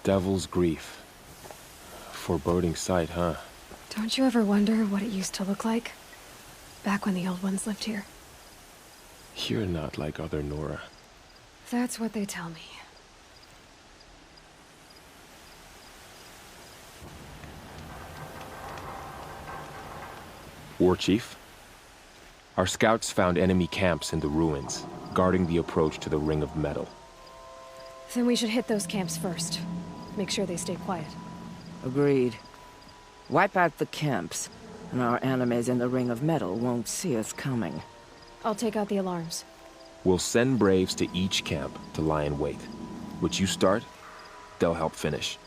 Devil's grief. Foreboding sight, huh? Don't you ever wonder what it used to look like? Back when the old ones lived here. You're not like other Nora. That's what they tell me. War Chief? Our scouts found enemy camps in the ruins, guarding the approach to the Ring of Metal. Then we should hit those camps first. Make sure they stay quiet. Agreed. Wipe out the camps, and our enemies in the Ring of Metal won't see us coming. I'll take out the alarms. We'll send Braves to each camp to lie in wait. What you start, they'll help finish.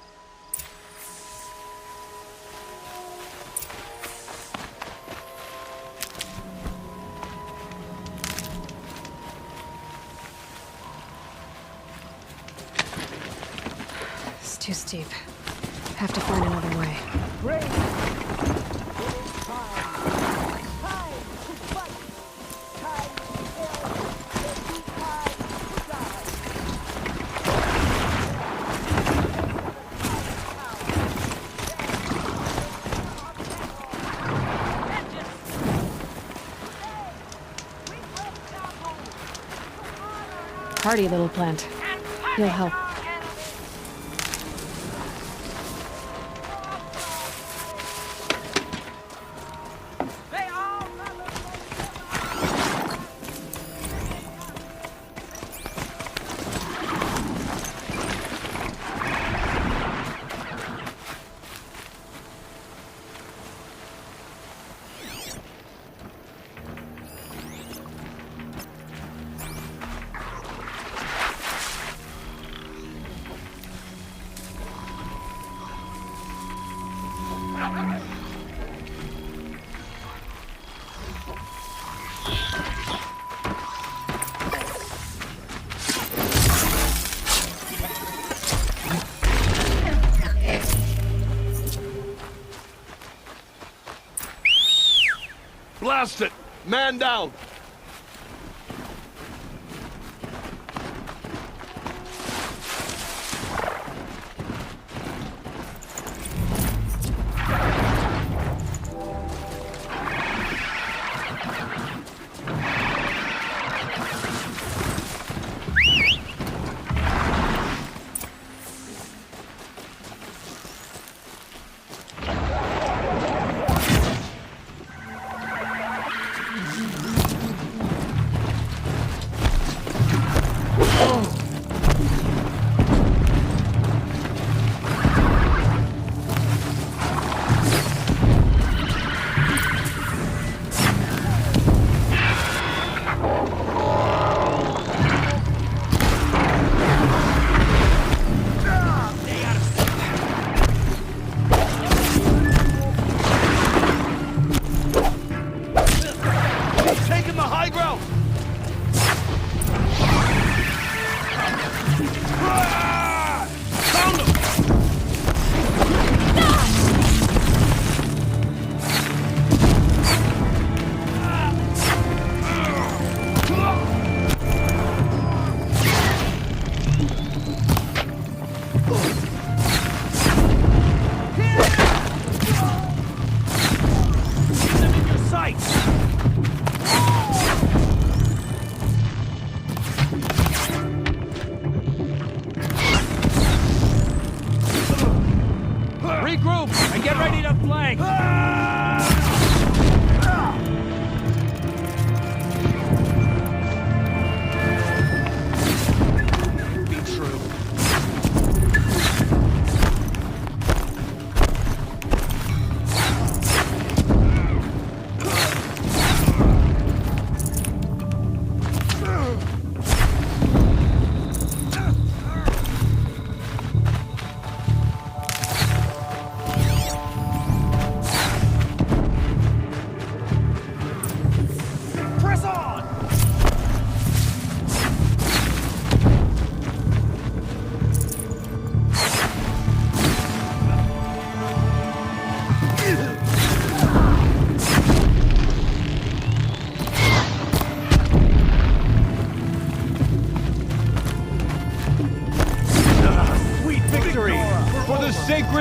It's too steep. Have to find another way. Hardy little plant. You'll help. Blast it! Man down!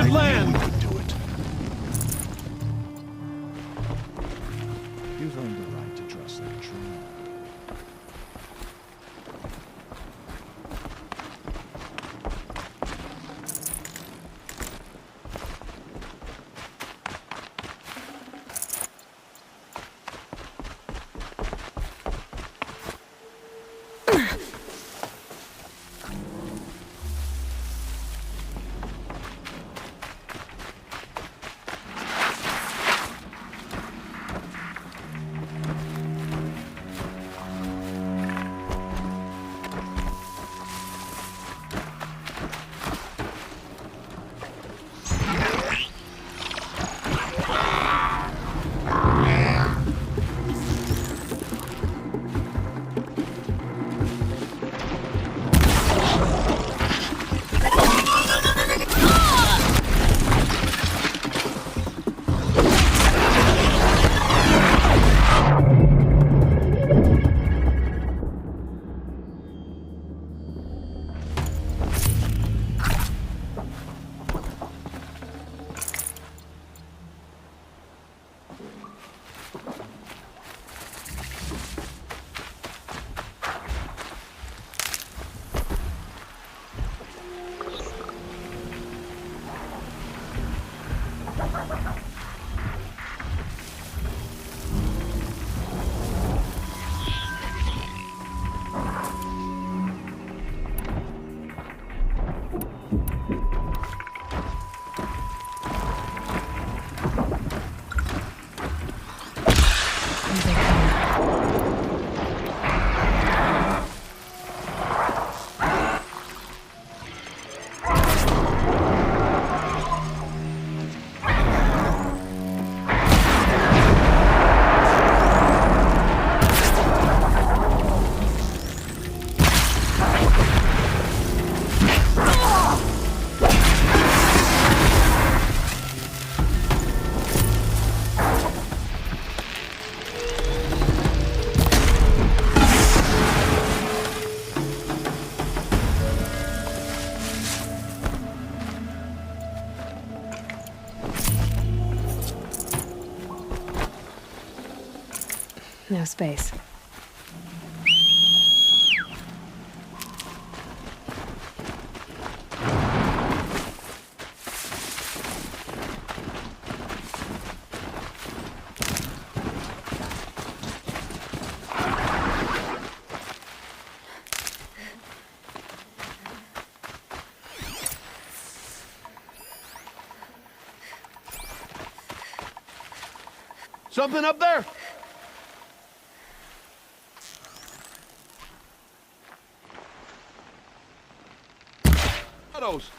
that land! We could do it. You've earned the right to trust that tree. No space. Something up there? Shadows.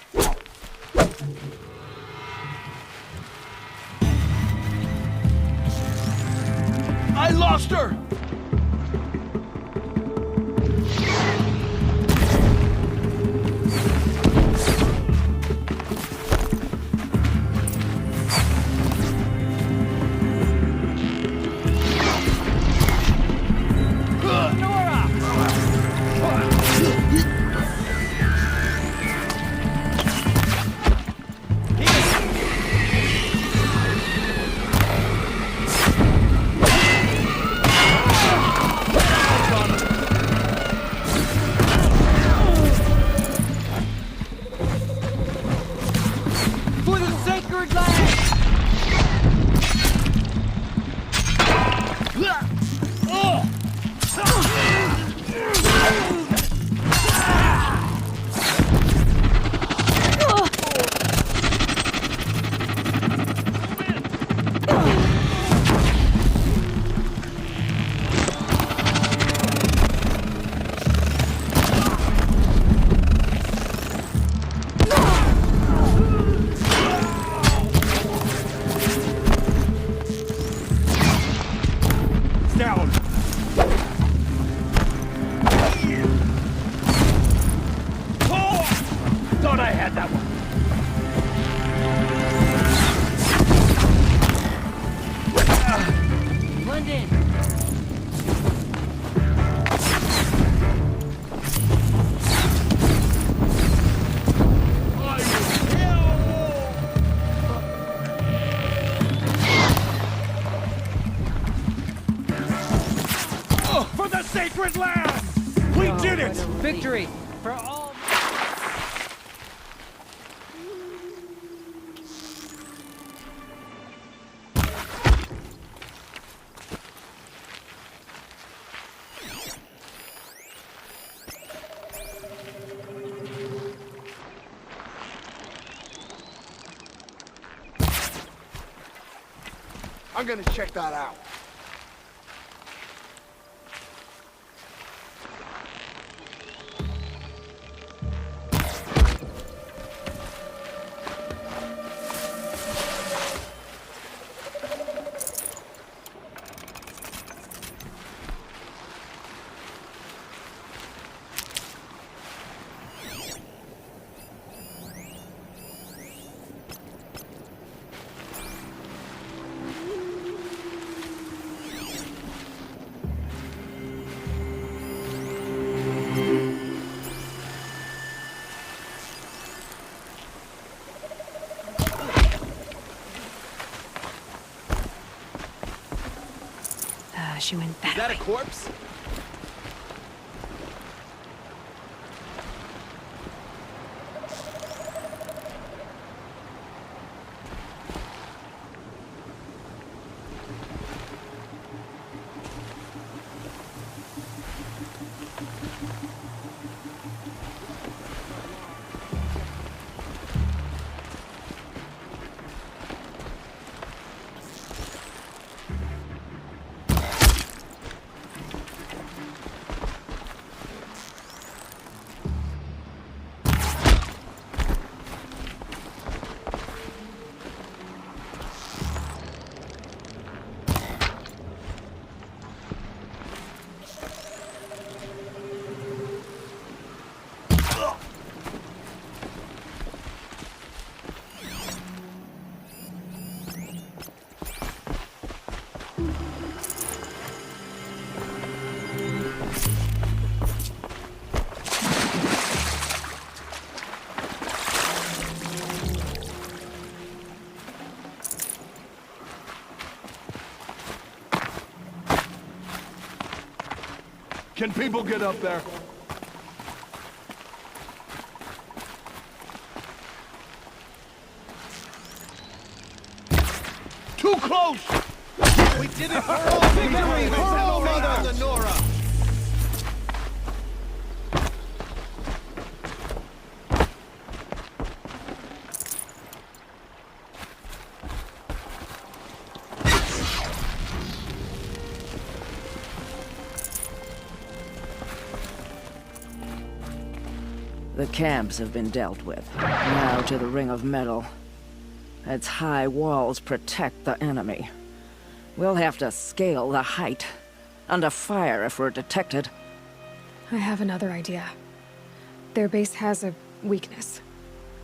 I lost her! sacred land! We did it! Victory for all. I'm gonna check that out. She went that Is that way. a corpse? Can people get up there? Too close! We did it for all victory! Hurl, mother! Lenora! The camps have been dealt with. Now to the ring of metal. Its high walls protect the enemy. We'll have to scale the height. Under fire if we're detected. I have another idea. Their base has a weakness.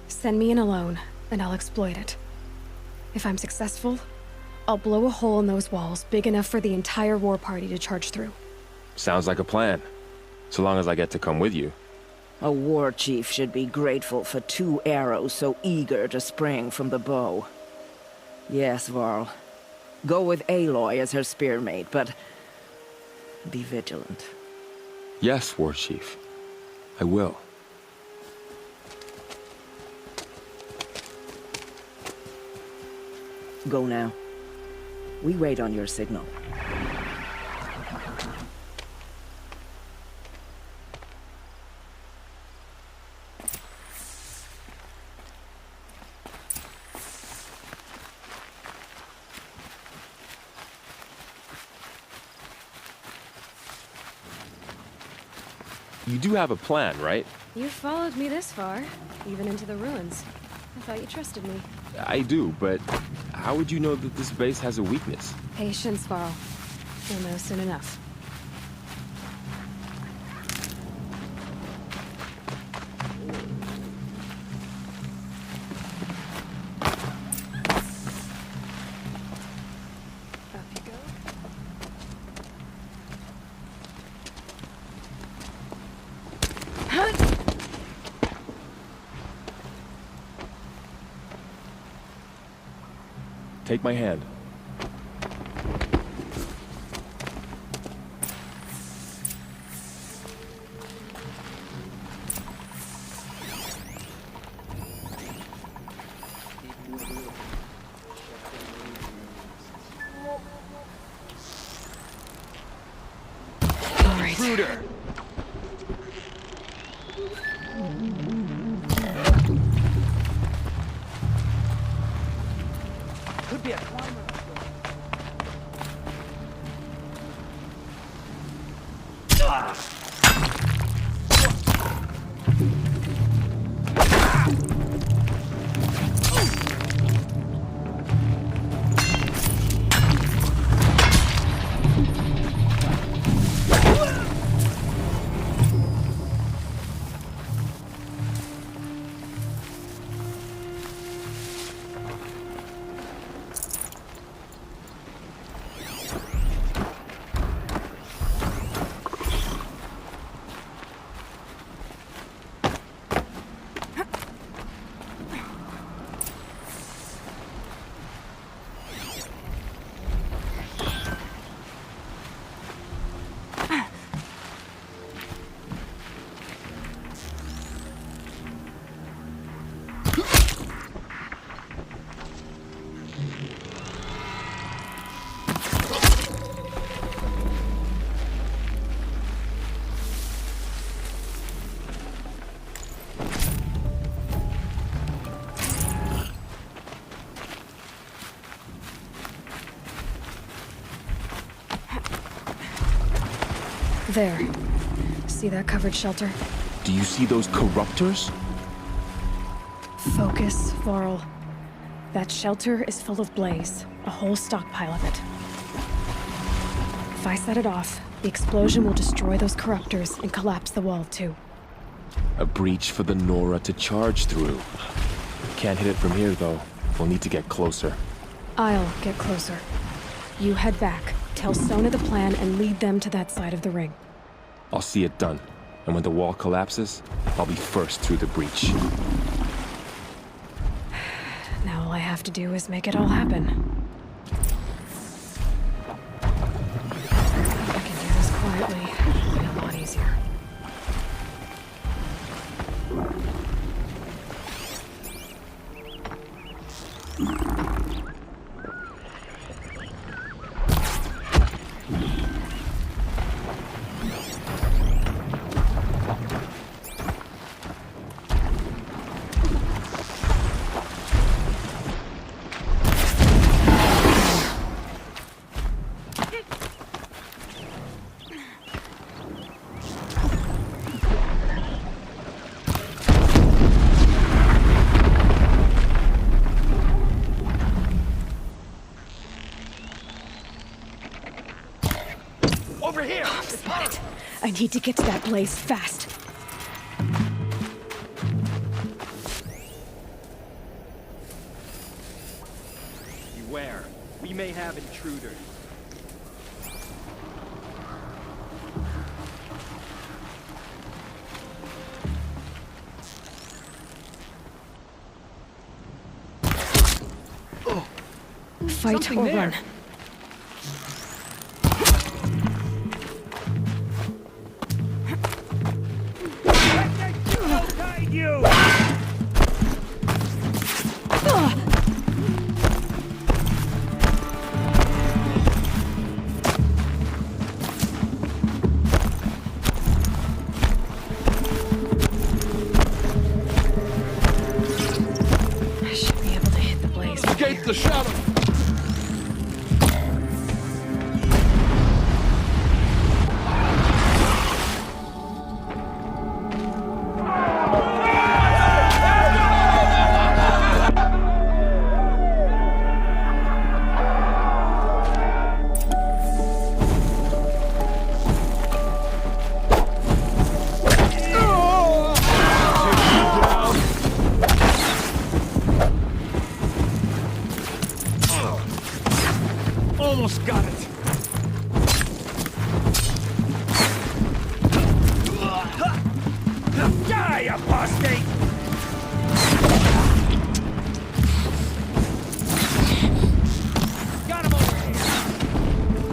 Send me in alone, and I'll exploit it. If I'm successful, I'll blow a hole in those walls big enough for the entire war party to charge through. Sounds like a plan. So long as I get to come with you. A war chief should be grateful for 2 arrows so eager to spring from the bow. Yes, Varl. Go with Aloy as her spearmate, but be vigilant. Yes, War Chief. I will. Go now. We wait on your signal. You do have a plan, right? You followed me this far, even into the ruins. I thought you trusted me. I do, but how would you know that this base has a weakness? Patience, Varl. You'll know soon enough. Up you go. Take my hand. intruder! Could be a climber. There. See that covered shelter? Do you see those corruptors? Focus, Varl. That shelter is full of blaze. A whole stockpile of it. If I set it off, the explosion will destroy those corruptors and collapse the wall too. A breach for the Nora to charge through. Can't hit it from here, though. We'll need to get closer. I'll get closer. You head back, tell Sona the plan, and lead them to that side of the ring. I'll see it done. And when the wall collapses, I'll be first through the breach. Now all I have to do is make it all happen. If I can do this quietly, it'll be a lot easier. Over here! Spot it. I need to get to that blaze fast. Beware. We may have intruders. Fight Something or there. run. You! I should be able to hit the blaze. from Escape here. the shadow! Almost got it. Die, apostate! Got him over here.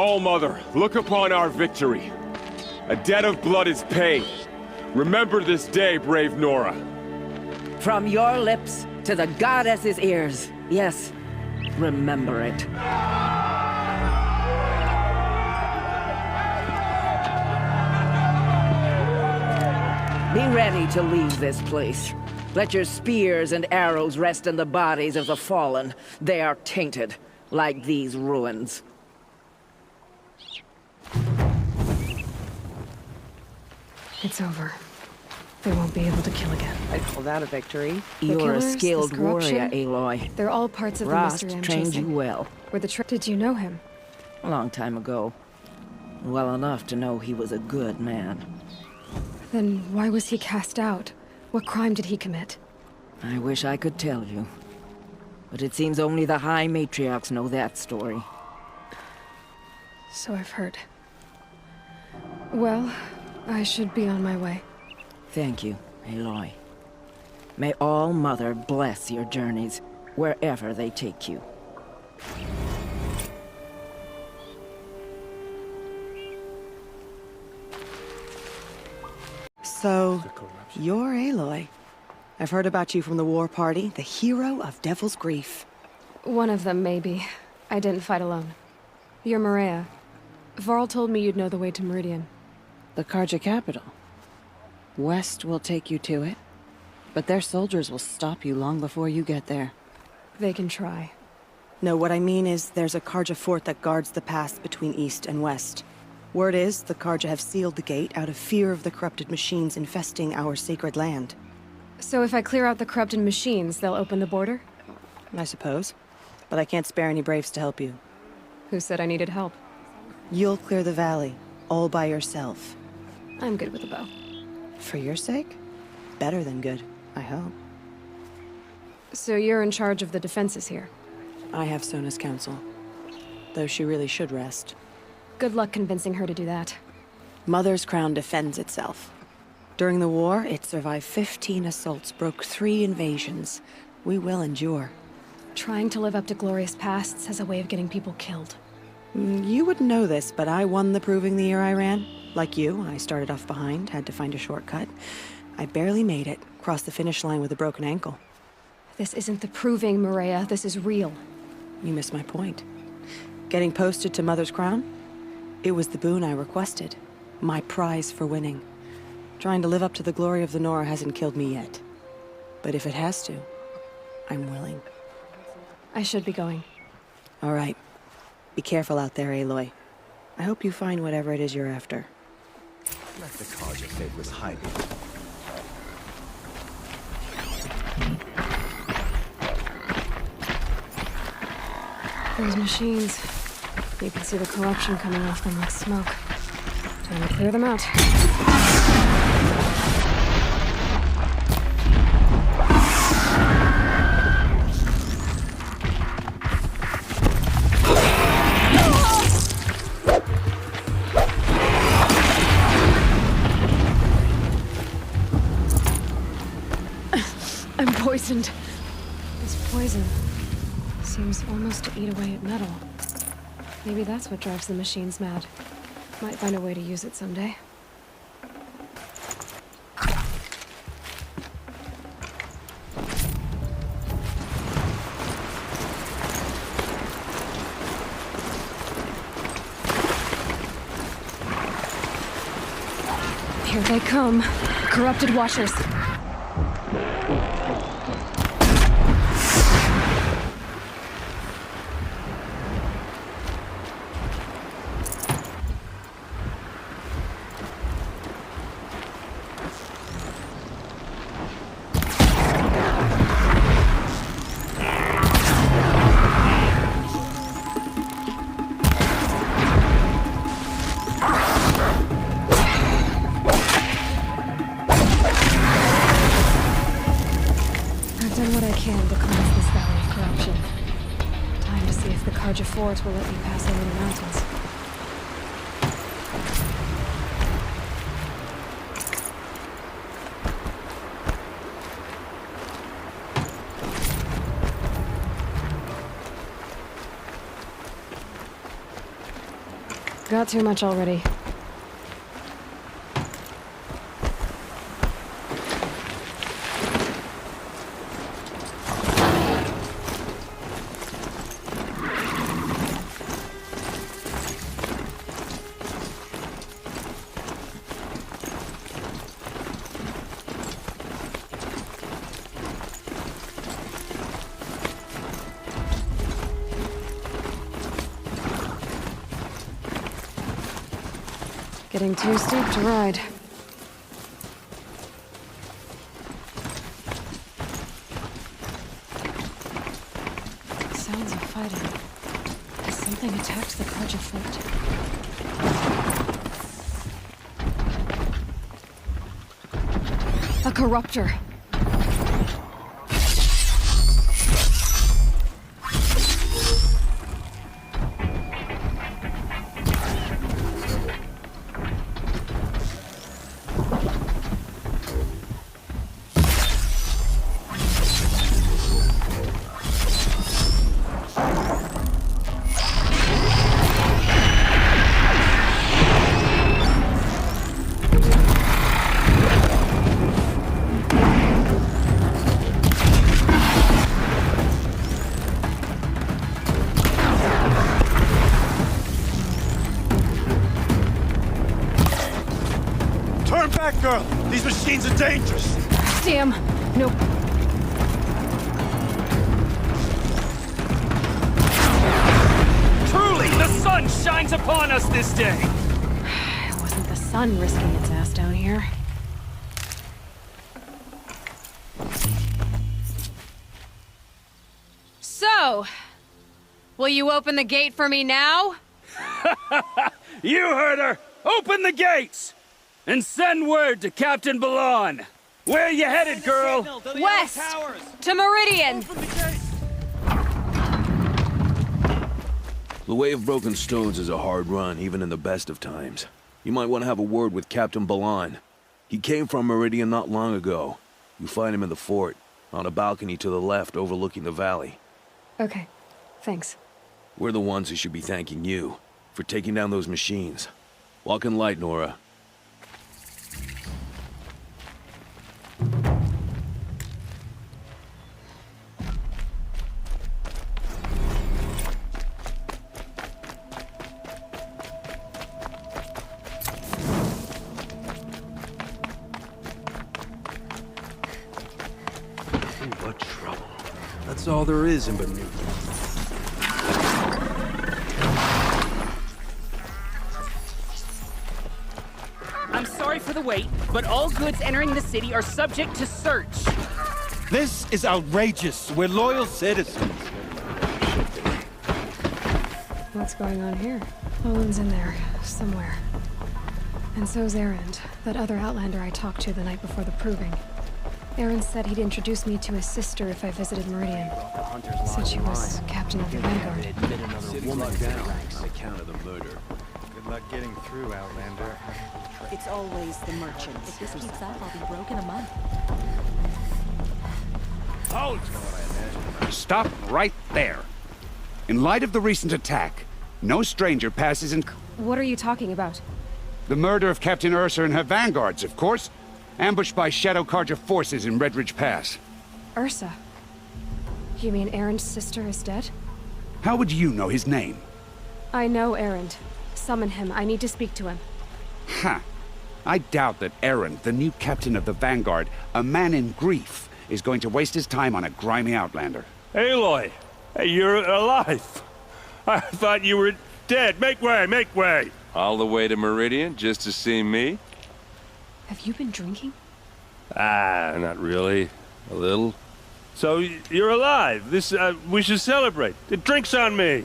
All-Mother, look upon our victory. A debt of blood is paid. Remember this day, brave Nora. From your lips to the goddess's ears. Yes, remember it. Be ready to leave this place. Let your spears and arrows rest in the bodies of the fallen. They are tainted, like these ruins. It's over. They won't be able to kill again. I call that a victory. The You're killers, a skilled this warrior, corruption, Aloy. They're all parts of the Rost mystery I'm trained chasing. you well. Did you know him? A long time ago. Well enough to know he was a good man. Then why was he cast out? What crime did he commit? I wish I could tell you. But it seems only the High Matriarchs know that story. So I've heard. Well, I should be on my way. Thank you, Aloy. May All-Mother bless your journeys, wherever they take you. So, you're Aloy. I've heard about you from the war party, the hero of Devil's Grief. One of them, maybe. I didn't fight alone. You're Maria. Varl told me you'd know the way to Meridian. The Karja capital. West will take you to it, but their soldiers will stop you long before you get there. They can try. No, what I mean is there's a Karja fort that guards the pass between East and West. Word is, the Karja have sealed the gate out of fear of the corrupted machines infesting our sacred land. So if I clear out the corrupted machines, they'll open the border? I suppose. But I can't spare any braves to help you. Who said I needed help? You'll clear the valley, all by yourself. I'm good with a bow. For your sake? Better than good, I hope. So you're in charge of the defenses here? I have Sona's counsel. Though she really should rest. Good luck convincing her to do that. Mother's crown defends itself. During the war, it survived 15 assaults, broke 3 invasions. We will endure. Trying to live up to glorious pasts has a way of getting people killed. You wouldn't know this, but I won the proving the year I ran. Like you, I started off behind, had to find a shortcut. I barely made it, crossed the finish line with a broken ankle. This isn't the proving, Maria. This is real. You missed my point. Getting posted to Mother's crown? It was the boon I requested. My prize for winning. Trying to live up to the glory of the Nora hasn't killed me yet. But if it has to, I'm willing. I should be going. All right. Be careful out there, Aloy. I hope you find whatever it is you're after. Let the Karja faithless hide it. Those machines. You can see the corruption coming off them like smoke. Time to clear them out. I'm poisoned. This poison seems almost to eat away at metal. Maybe that's what drives the machines mad. Might find a way to use it someday. Here they come. Corrupted washers. Fort will let me pass over the mountains. got too much already. Getting too steep to ride. Sounds of fighting. Has something attacked the Karja fort? A corruptor. Girl, these machines are dangerous. Damn. Nope. Truly, the sun shines upon us this day. It wasn't the sun risking its ass down here. So, will you open the gate for me now? You heard her! Open the gates! And send word to Captain Balon. Where you headed, girl? West! To Meridian! The Way of Broken Stones is a hard run, even in the best of times. You might want to have a word with Captain Balon. He came from Meridian not long ago. You find him in the fort, on a balcony to the left overlooking the valley. Okay, thanks. We're the ones who should be thanking you for taking down those machines. Walk in light, Nora. What trouble. That's all there is in Bermuda. I'm sorry for the wait, but all goods entering the city are subject to search. This is outrageous. We're loyal citizens. What's going on here? Owen's in there, somewhere. And so's Erend, that other Outlander I talked to the night before the proving. Erend said he'd introduce me to his sister if I visited Meridian. Said she was captain of the Vanguard. Woman down on account of the murder. Good luck getting through, Outlander. It's always the merchants. If this keeps up, I'll be broke in a month. Halt! Stop right there. In light of the recent attack, no stranger passes in... What are you talking about? The murder of Captain Ursa and her vanguards, of course. Ambushed by Shadow Karja forces in Red Ridge Pass. Ursa? You mean Erend's sister is dead? How would you know his name? I know Erend. Summon him. I need to speak to him. Ha! I doubt that Erend, the new captain of the Vanguard, a man in grief, is going to waste his time on a grimy outlander. Aloy! Hey, you're alive! I thought you were dead. Make way, make way! All the way to Meridian just to see me? Have you been drinking? Ah, not really. A little. So, you're alive. We should celebrate. The drink's on me.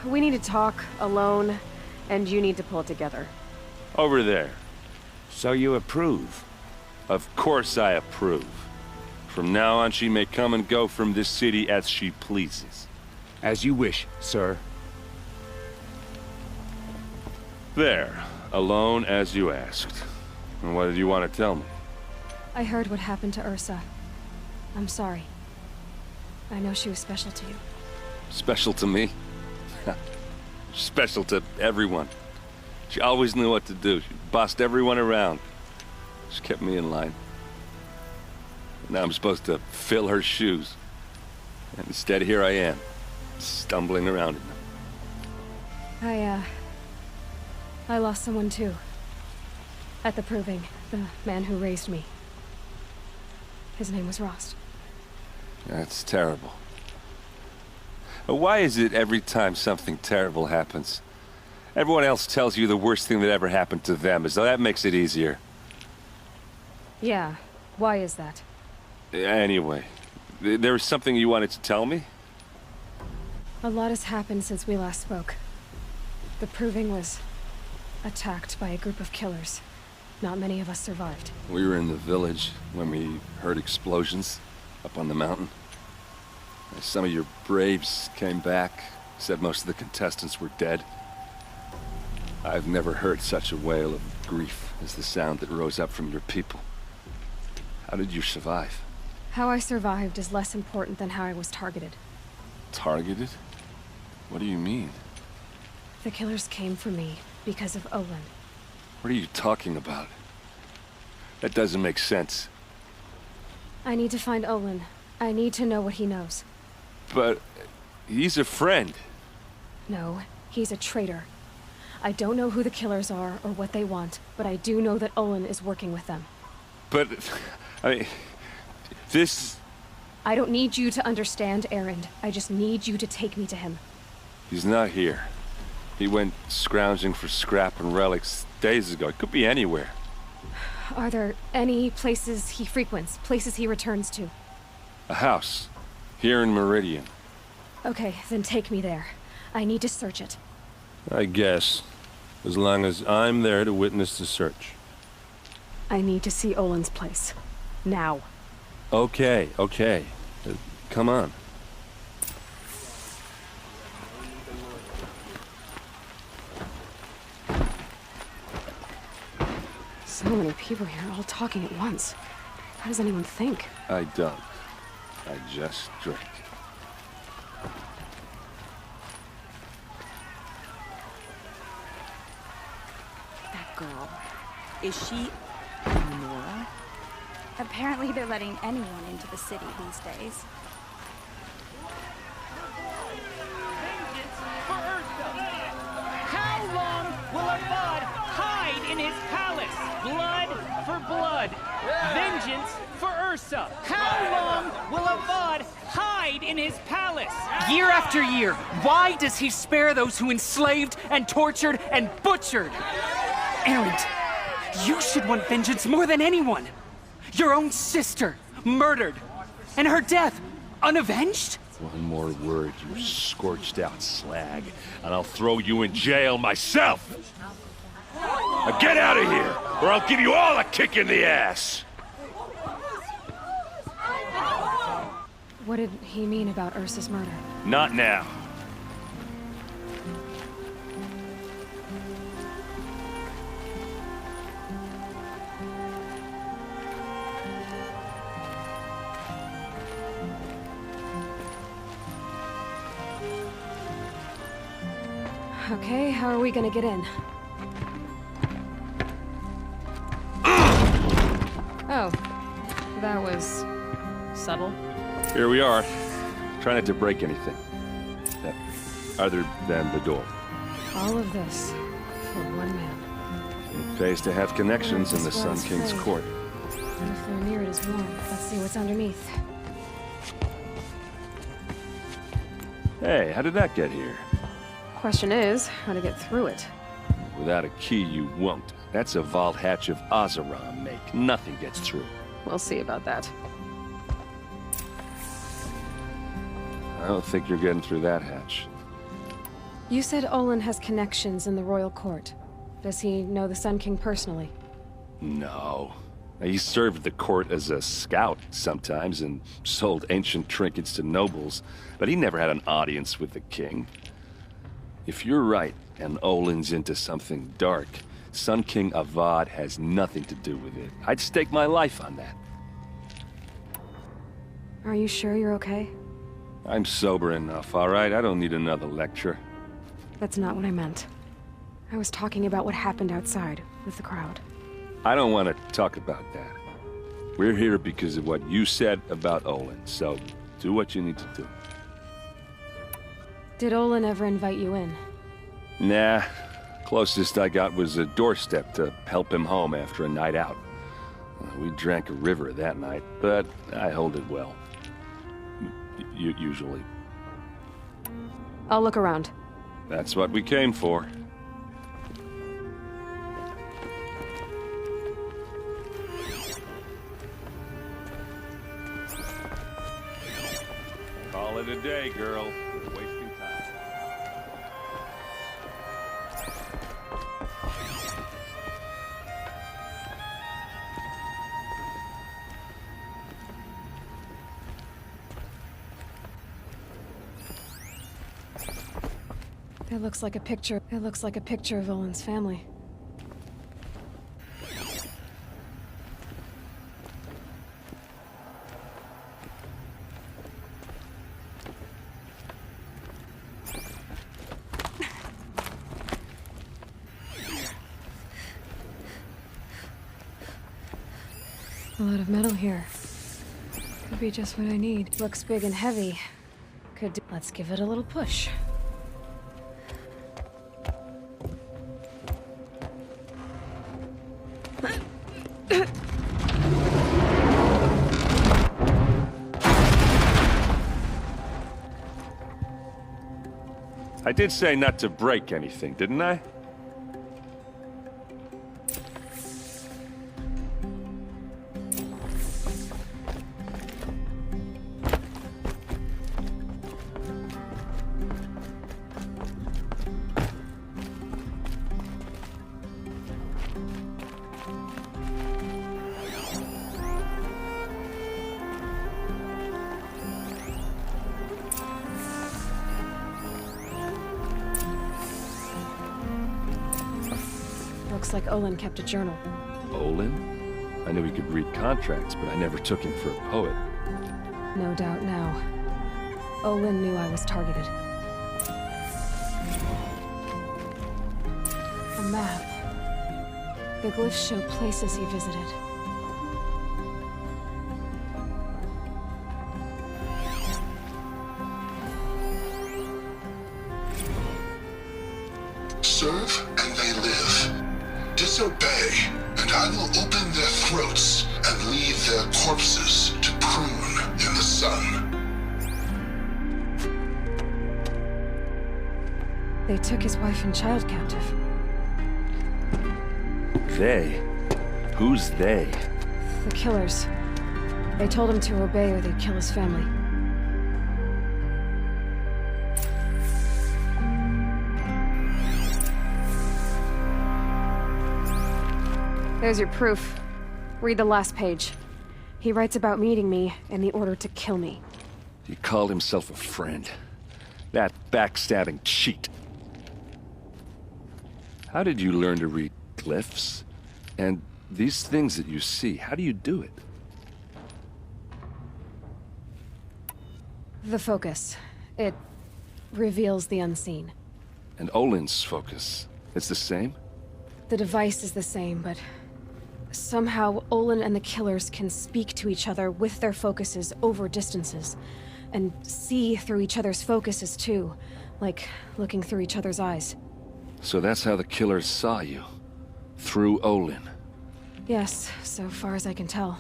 We need to talk, alone, and you need to pull it together. Over there. So you approve? Of course I approve. From now on, she may come and go from this city as she pleases. As you wish, sir. There. Alone as you asked. And what did you want to tell me? I heard what happened to Ursa. I'm sorry. I know she was special to you. Special to me? Special to everyone. She always knew what to do. She bossed everyone around. She kept me in line. Now I'm supposed to fill her shoes. And instead, here I am, stumbling around in them. I lost someone too. At the proving, the man who raised me. His name was Rost. That's terrible. But why is it every time something terrible happens, everyone else tells you the worst thing that ever happened to them, as though that makes it easier? Yeah, why is that? Anyway, there was something you wanted to tell me? A lot has happened since we last spoke. The proving was attacked by a group of killers. Not many of us survived. We were in the village when we heard explosions up on the mountain. Some of your braves came back, said most of the contestants were dead. I've never heard such a wail of grief as the sound that rose up from your people. How did you survive? How I survived is less important than how I was targeted. Targeted? What do you mean? The killers came for me because of Olin. What are you talking about? That doesn't make sense. I need to find Olin. I need to know what he knows. But he's a friend. No, he's a traitor. I don't know who the killers are or what they want, but I do know that Olin is working with them. But, I mean, this... I don't need you to understand, Erend. I just need you to take me to him. He's not here. He went scrounging for scrap and relics days ago. It could be anywhere. Are there any places he frequents, places he returns to? A house. Here in Meridian. Okay, then take me there. I need to search it. I guess. As long as I'm there to witness the search. I need to see Olin's place. Now. Okay. Come on. So many people here, all talking at once. How does anyone think? I don't. I just drink. That girl. Is she Nora? Apparently they're letting anyone into the city these days. How long will Avad hide in his palace? Blood for blood. Vengeance for Ursa. How long will Avad hide in his palace? Year after year, why does he spare those who enslaved and tortured and butchered? Erend, you should want vengeance more than anyone. Your own sister, murdered. And her death, unavenged? One more word, you scorched out slag, and I'll throw you in jail myself! Now get out of here, or I'll give you all a kick in the ass! What did he mean about Ursa's murder? Not now. Okay, how are we gonna get in? Oh, that was subtle. Here we are. Try not to break anything. Other than the door. All of this for one man. It pays to have connections in the Sun King's court. And if we're near it is warm, let's see what's underneath. Hey, how did that get here? Question is, how to get through it. Without a key, you won't. That's a vault hatch of Oseram make. Nothing gets through. We'll see about that. I don't think you're getting through that hatch. You said Olin has connections in the royal court. Does he know the Sun King personally? No. He served the court as a scout sometimes and sold ancient trinkets to nobles, but he never had an audience with the king. If you're right, and Olin's into something dark, Sun King Avad has nothing to do with it. I'd stake my life on that. Are you sure you're okay? I'm sober enough, all right? I don't need another lecture. That's not what I meant. I was talking about what happened outside with the crowd. I don't want to talk about that. We're here because of what you said about Olin, so do what you need to do. Did Olin ever invite you in? Nah. Closest I got was a doorstep to help him home after a night out. We drank a river that night, but I hold it well. Usually. I'll look around. That's what we came for. Call it a day, girl. We're wasting time. It looks like a picture. It looks like a picture of Olin's family. A lot of metal here. Could be just what I need. Looks big and heavy. Could do. Let's give it a little push. I did say not to break anything, didn't I? Looks like Olin kept a journal. Olin? I knew he could read contracts, but I never took him for a poet. No doubt now. Olin knew I was targeted. A map. The glyphs show places he visited. Serve and they live. Disobey, and I will open their throats and leave their corpses to prune in the sun. They took his wife and child captive. They? Who's they? The killers. They told him to obey or they'd kill his family. There's your proof. Read the last page. He writes about meeting me and the order to kill me. He called himself a friend. That backstabbing cheat. How did you learn to read glyphs? And these things that you see, how do you do it? The focus. It reveals the unseen. And Olin's focus, it's the same? The device is the same, but somehow Olin and the killers can speak to each other with their focuses over distances. And see through each other's focuses too, like looking through each other's eyes. So that's how the killers saw you? Through Olin? Yes, so far as I can tell.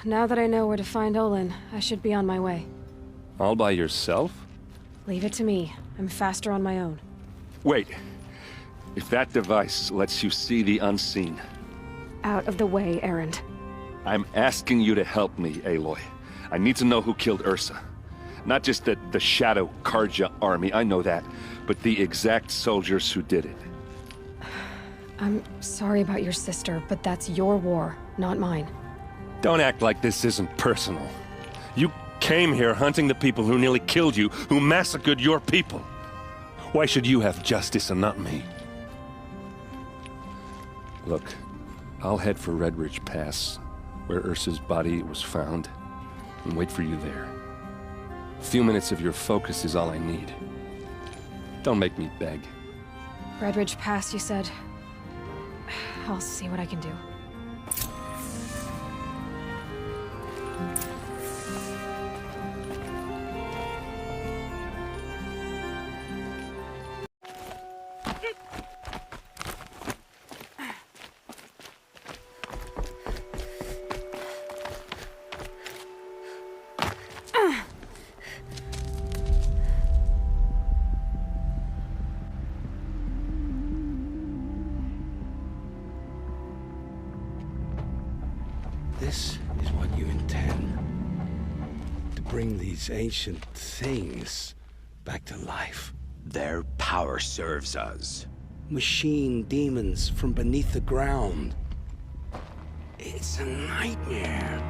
Now that I know where to find Olin, I should be on my way. All by yourself? Leave it to me. I'm faster on my own. Wait. If that device lets you see the unseen... Out of the way, Erend. I'm asking you to help me, Aloy. I need to know who killed Ursa. Not just the Shadow Karja army, I know that, but the exact soldiers who did it. I'm sorry about your sister, but that's your war, not mine. Don't act like this isn't personal. You came here hunting the people who nearly killed you, who massacred your people. Why should you have justice and not me? Look, I'll head for Red Ridge Pass, where Ursa's body was found, and wait for you there. A few minutes of your focus is all I need. Don't make me beg. Redridge Pass, you said. I'll see what I can do. This is what you intend. To bring these ancient things back to life. Their power serves us. Machine demons from beneath the ground. It's a nightmare.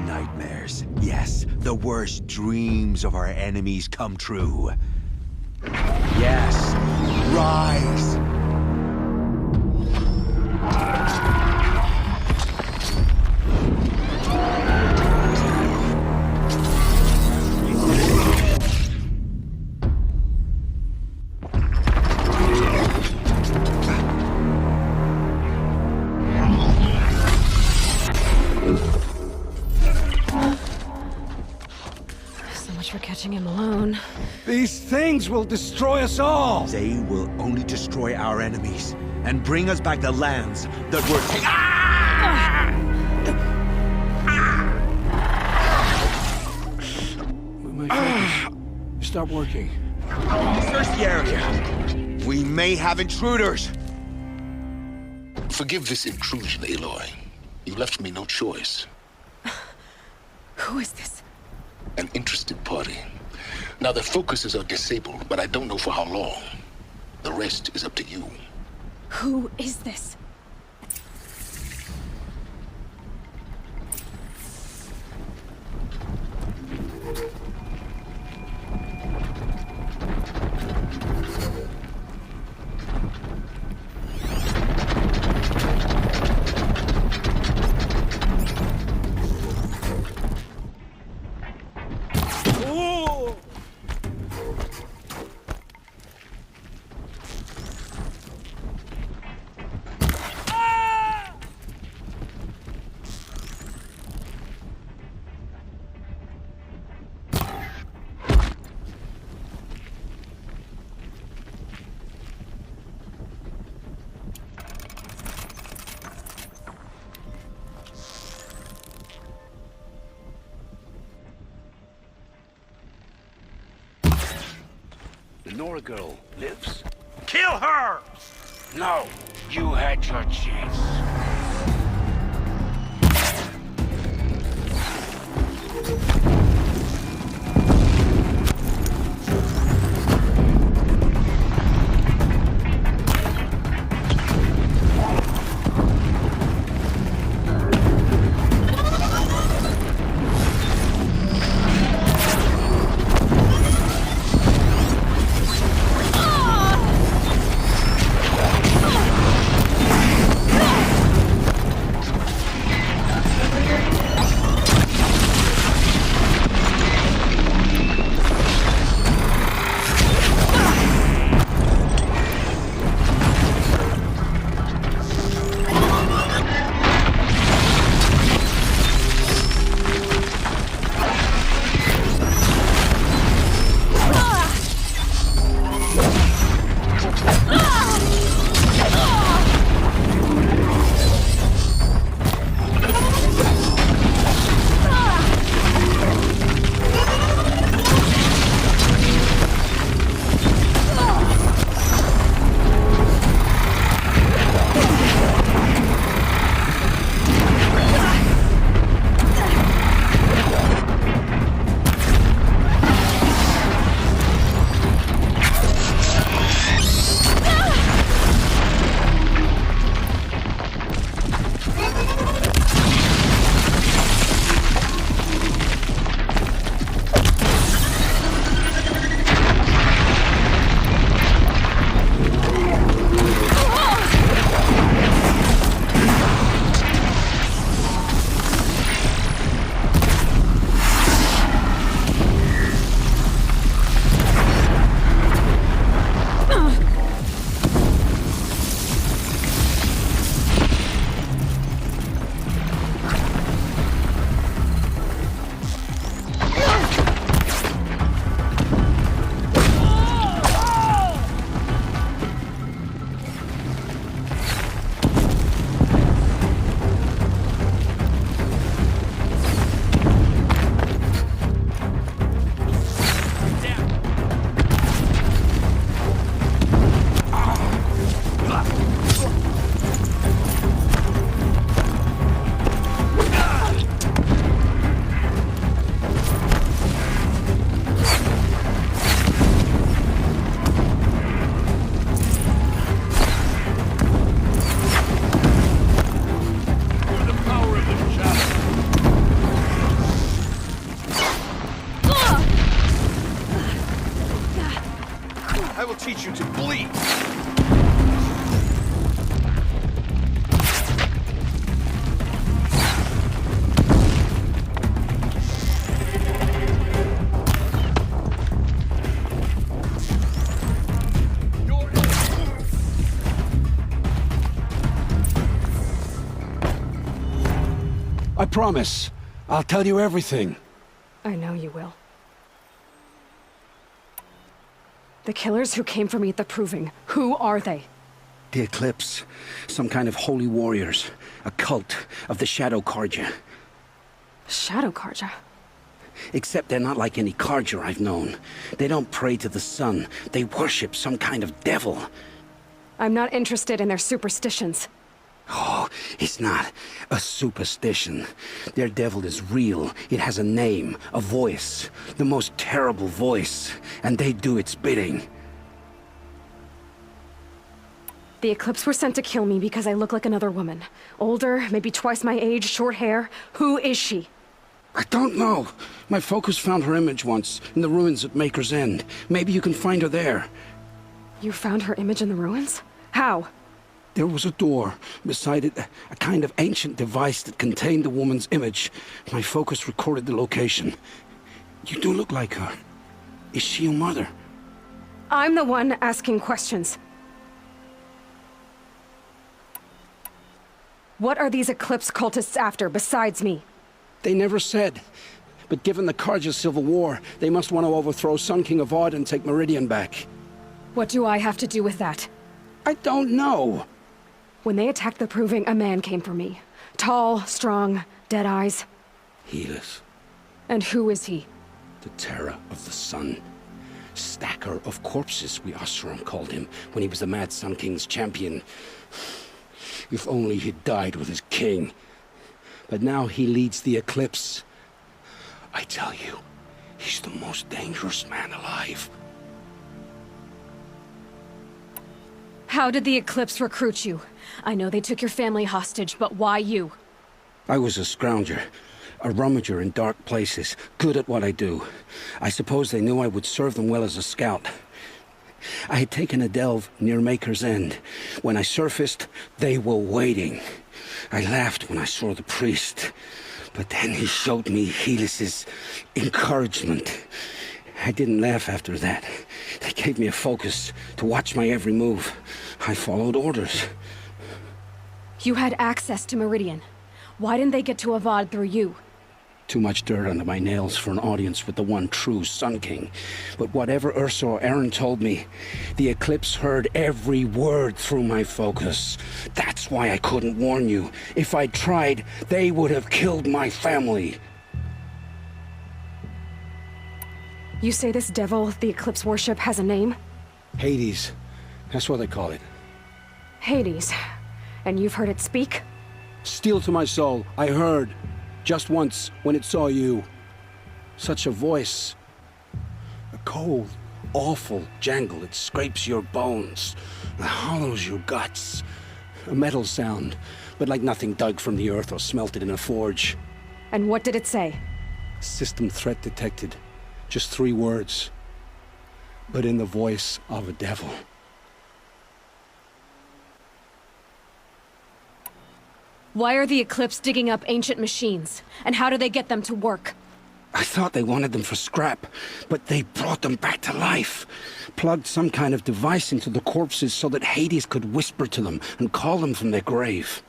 Nightmares. Yes, the worst dreams of our enemies come true. Yes, rise! Him alone. These things will destroy us all! They will only destroy our enemies and bring us back the lands that were My focus. Stop working. Search the area. We may have intruders. Forgive this intrusion, Aloy. You left me no choice. Who is this? An interested party. Now their focuses are disabled, but I don't know for how long. The rest is up to you. Who is this? The Nora girl lives? Kill her! No, you had your chance. teach you to bleed! I promise. I'll tell you everything. I know you will. The killers who came for me at the Proving, who are they? The Eclipse. Some kind of holy warriors. A cult of the Shadow Carja. Shadow Carja? Except they're not like any Carja I've known. They don't pray to the sun. They worship some kind of devil. I'm not interested in their superstitions. Oh, it's not a superstition. Their devil is real. It has a name, a voice, the most terrible voice, and they do its bidding. The Eclipse were sent to kill me because I look like another woman. Older, maybe twice my age, short hair. Who is she? I don't know. My focus found her image once, in the ruins at Maker's End. Maybe you can find her there. You found her image in the ruins? How? There was a door. Beside it, a kind of ancient device that contained the woman's image. My focus recorded the location. You do look like her. Is she your mother? I'm the one asking questions. What are these Eclipse cultists after, besides me? They never said. But given the Carja civil war, they must want to overthrow Sun King Avad and take Meridian back. What do I have to do with that? I don't know. When they attacked the Proving, a man came for me. Tall, strong, dead eyes. Helis. And who is he? The terror of the sun. Stacker of corpses, we Oseram called him, when he was the Mad Sun King's champion. If only he'd died with his king. But now he leads the Eclipse. I tell you, he's the most dangerous man alive. How did the Eclipse recruit you? I know they took your family hostage, but why you? I was a scrounger, a rummager in dark places, good at what I do. I suppose they knew I would serve them well as a scout. I had taken a delve near Maker's End. When I surfaced, they were waiting. I laughed when I saw the priest, but then he showed me Helis's encouragement. I didn't laugh after that. They gave me a focus to watch my every move. I followed orders. You had access to Meridian. Why didn't they get to Avad through you? Too much dirt under my nails for an audience with the one true Sun King. But whatever Ursa or Aaron told me, the Eclipse heard every word through my focus. That's why I couldn't warn you. If I'd tried, they would have killed my family. You say this devil the Eclipse worship has a name? Hades. That's what they call it. Hades. And you've heard it speak? Steel to my soul, I heard. Just once, when it saw you. Such a voice. A cold, awful jangle. It scrapes your bones. It hollows your guts. A metal sound, but like nothing dug from the earth or smelted in a forge. And what did it say? System threat detected. Just 3 words. But in the voice of a devil. Why are the Eclipse digging up ancient machines? And how do they get them to work? I thought they wanted them for scrap, but they brought them back to life. Plugged some kind of device into the corpses so that Hades could whisper to them and call them from their grave.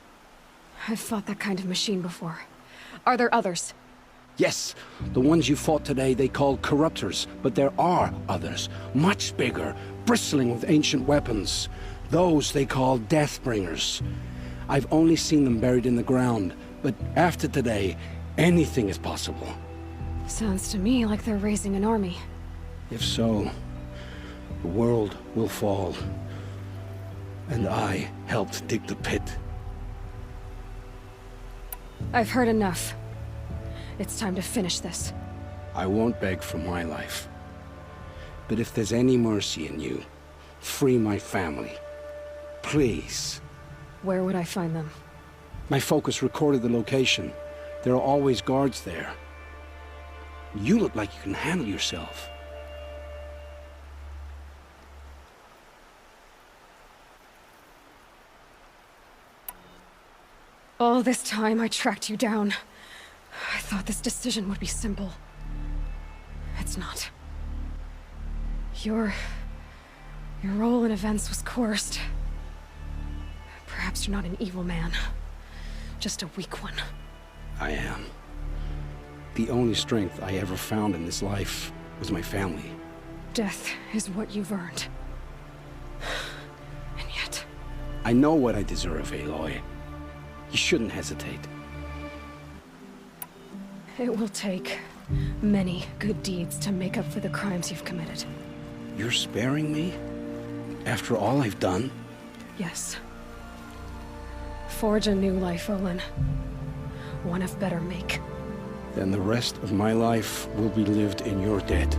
I've fought that kind of machine before. Are there others? Yes, the ones you fought today they called corruptors, but there are others, much bigger, bristling with ancient weapons. Those they call Deathbringers. I've only seen them buried in the ground, but after today, anything is possible. Sounds to me like they're raising an army. If so, the world will fall. And I helped dig the pit. I've heard enough. It's time to finish this. I won't beg for my life. But if there's any mercy in you, free my family. Please. Where would I find them? My focus recorded the location. There are always guards there. You look like you can handle yourself. All this time I tracked you down. I thought this decision would be simple. It's not. Your role in events was coerced. Perhaps you're not an evil man. Just a weak one. I am. The only strength I ever found in this life was my family. Death is what you've earned. And yet... I know what I deserve, Aloy. You shouldn't hesitate. It will take many good deeds to make up for the crimes you've committed. You're sparing me? After all I've done? Yes. Forge a new life, Olin. One of better make. Then the rest of my life will be lived in your debt.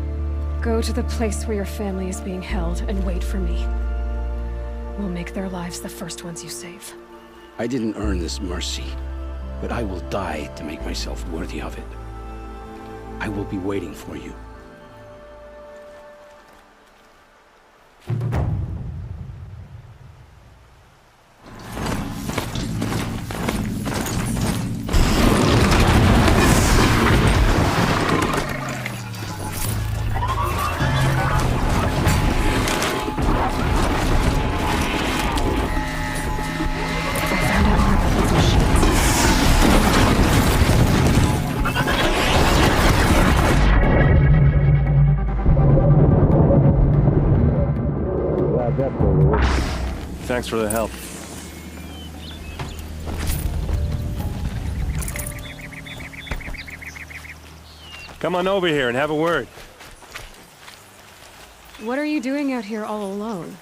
Go to the place where your family is being held and wait for me. We'll make their lives the first ones you save. I didn't earn this mercy, but I will die to make myself worthy of it. I will be waiting for you. Thanks for the help. Come on over here and have a word. What are you doing out here all alone?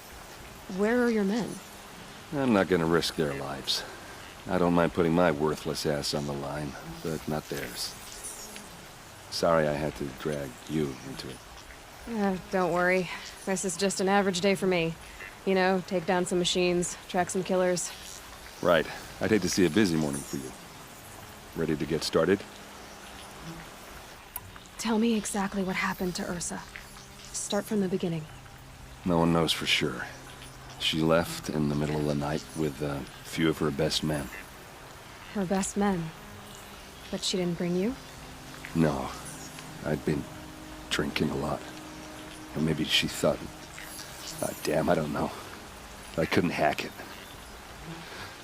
Where are your men? I'm not gonna risk their lives. I don't mind putting my worthless ass on the line, but not theirs. Sorry I had to drag you into it. Don't worry. This is just an average day for me. You know, take down some machines, track some killers. Right. I'd hate to see a busy morning for you. Ready to get started? Tell me exactly what happened to Ursa. Start from the beginning. No one knows for sure. She left in the middle of the night with a few of her best men. Her best men? But she didn't bring you? No. I'd been drinking a lot. Or maybe she thought... damn, I don't know. I couldn't hack it.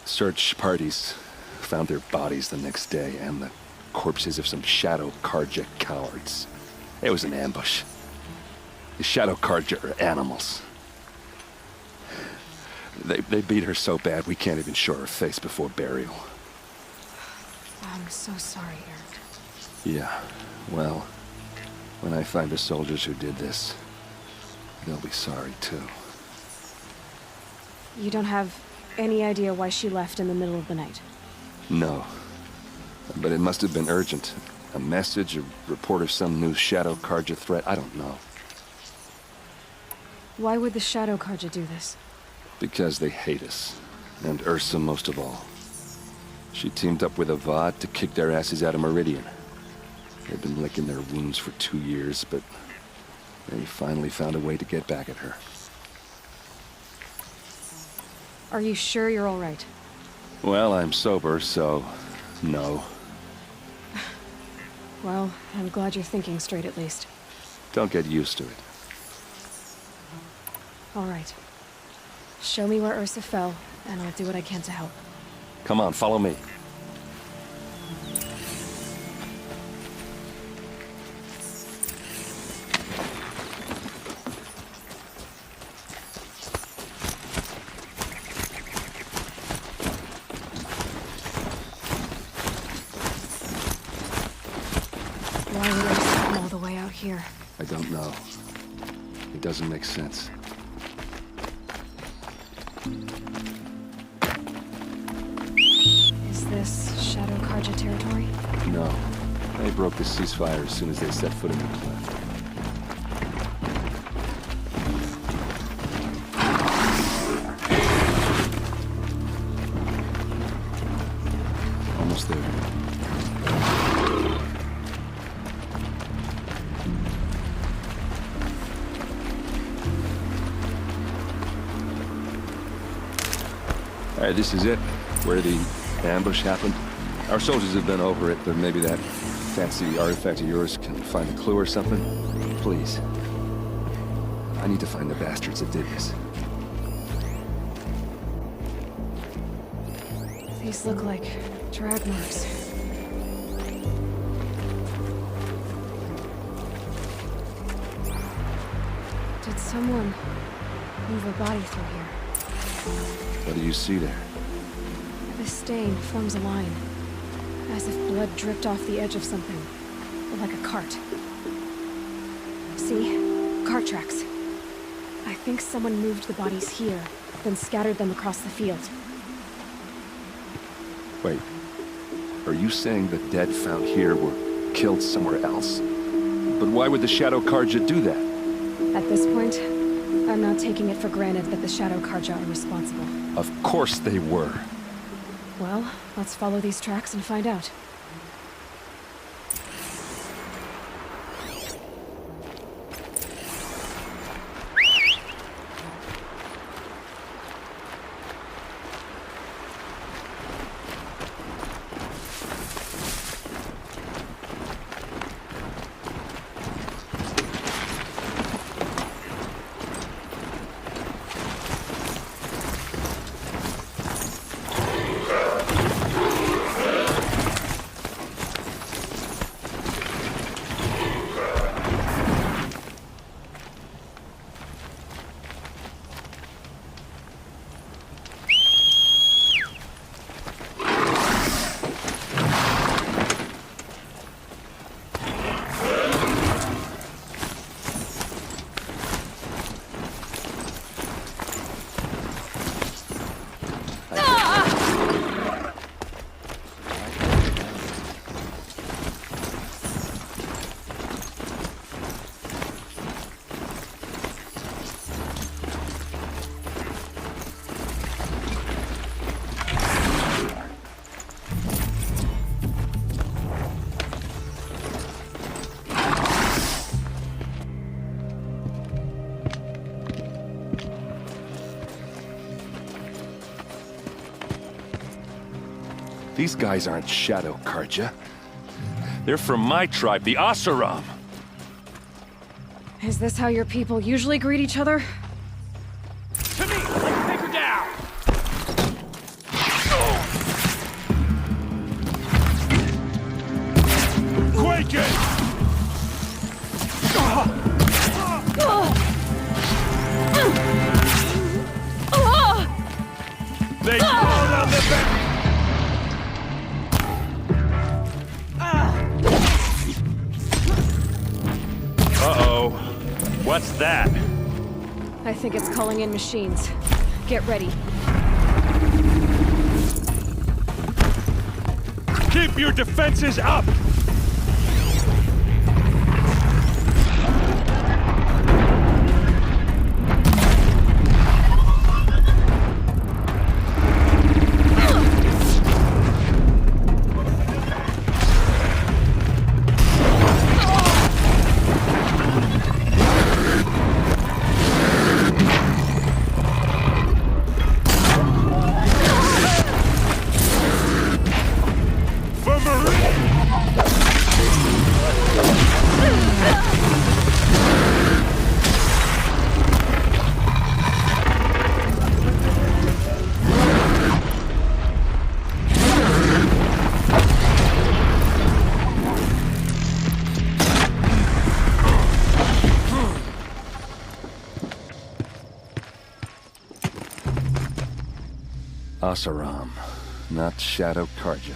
Search parties found their bodies the next day and the corpses of some Shadow Karja cowards. It was an ambush. The Shadow Karja are animals. They beat her so bad we can't even show her face before burial. I'm so sorry, Eric. Yeah, well, when I find the soldiers who did this, they'll be sorry too. You don't have any idea why she left in the middle of the night? No. But it must have been urgent. A message, a report of some new Shadow Karja threat, I don't know. Why would the Shadow Karja do this? Because they hate us. And Ursa most of all. She teamed up with Avad to kick their asses out of Meridian. They've been licking their wounds for 2 years, but they finally found a way to get back at her. Are you sure you're all right? Well, I'm sober, so... no. Well, I'm glad you're thinking straight at least. Don't get used to it. All right. Show me where Ursa fell, and I'll do what I can to help. Come on, follow me. Why would Ursa come all the way out here? I don't know. It doesn't make sense. Is this Shadow Karja territory? No. They broke the ceasefire as soon as they set foot in the cleft. Almost there. All right, this is it. Where the ambush happened. Our soldiers have been over it, but maybe that fancy artifact of yours can find a clue or something? Please. I need to find the bastards that did this. These look like drag marks. Did someone move a body through here? What do you see there? This stain forms a line, as if blood dripped off the edge of something, like a cart. See? Cart tracks. I think someone moved the bodies here, then scattered them across the field. Wait. Are you saying the dead found here were killed somewhere else? But why would the Shadow Karja do that? At this point, I'm not taking it for granted that the Shadow Karja are responsible. Of course they were. Well, let's follow these tracks and find out. These guys aren't Shadow Karja. They're from my tribe, the Asaram. Is this how your people usually greet each other? To me! Let's take her down! Quake it! They fall down the back! Uh-oh. What's that? I think it's calling in machines. Get ready. Keep your defenses up! Asaram, not Shadow Karja.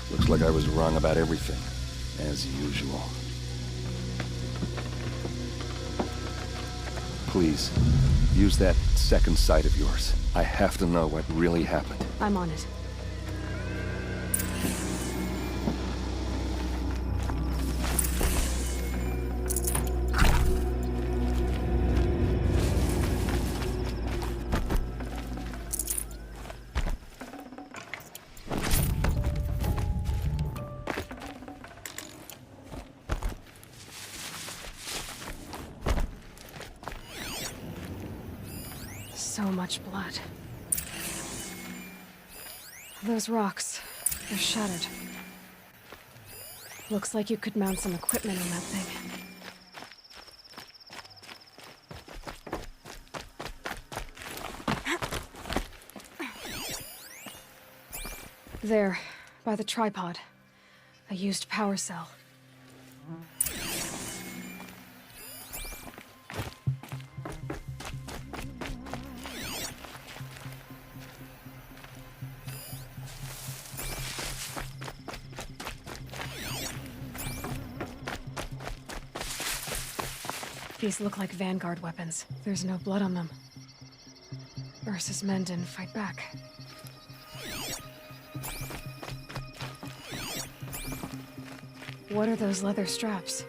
Looks like I was wrong about everything, as usual. Please, use that second sight of yours. I have to know what really happened. I'm on it. So much blood. Those rocks They're shattered. Looks like you could mount some equipment on that thing. There, by the tripod. A used power cell. These look like Vanguard weapons. There's no blood on them. Ursa's men didn't fight back. What are those leather straps?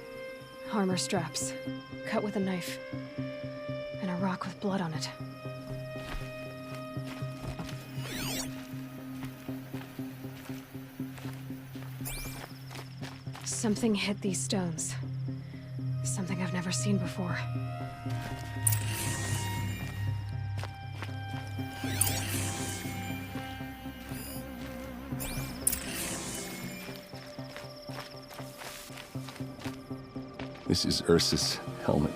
Armor straps. Cut with a knife. And a rock with blood on it. Something hit these stones. Something I've never seen before. This is Ursa's helmet.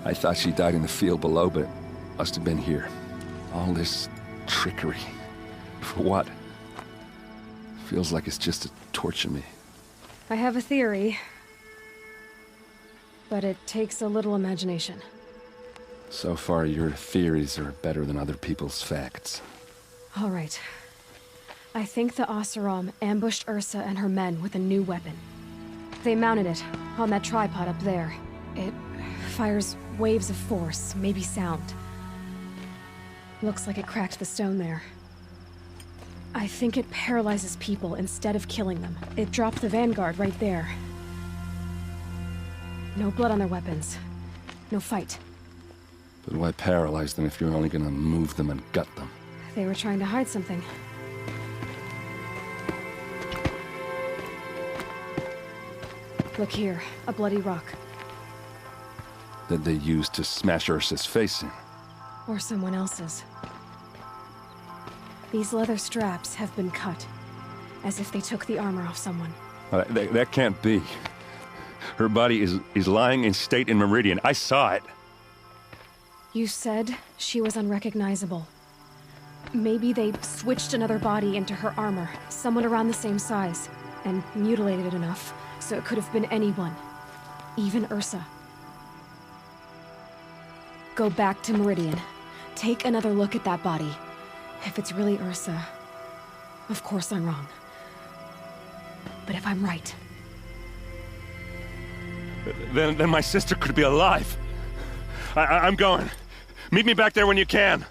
I thought she died in the field below, but must have been here. All this trickery. For what? Feels like it's just to torture me. I have a theory. But it takes a little imagination. So far, your theories are better than other people's facts. All right. I think the Oseram ambushed Ursa and her men with a new weapon. They mounted it on that tripod up there. It fires waves of force, maybe sound. Looks like it cracked the stone there. I think it paralyzes people instead of killing them. It dropped the Vanguard right there. No blood on their weapons. No fight. But why paralyze them if you're only gonna move them and gut them? They were trying to hide something. Look here, a bloody rock. That they used to smash Ursa's face in. Or someone else's. These leather straps have been cut, as if they took the armor off someone. That can't be. Her body is lying in state in Meridian. I saw it. You said she was unrecognizable. Maybe they switched another body into her armor, someone around the same size, and mutilated it enough, so it could have been anyone. Even Ursa. Go back to Meridian. Take another look at that body. If it's really Ursa, of course I'm wrong. But if I'm right... Then my sister could be alive. I'm going. Meet me back there when you can.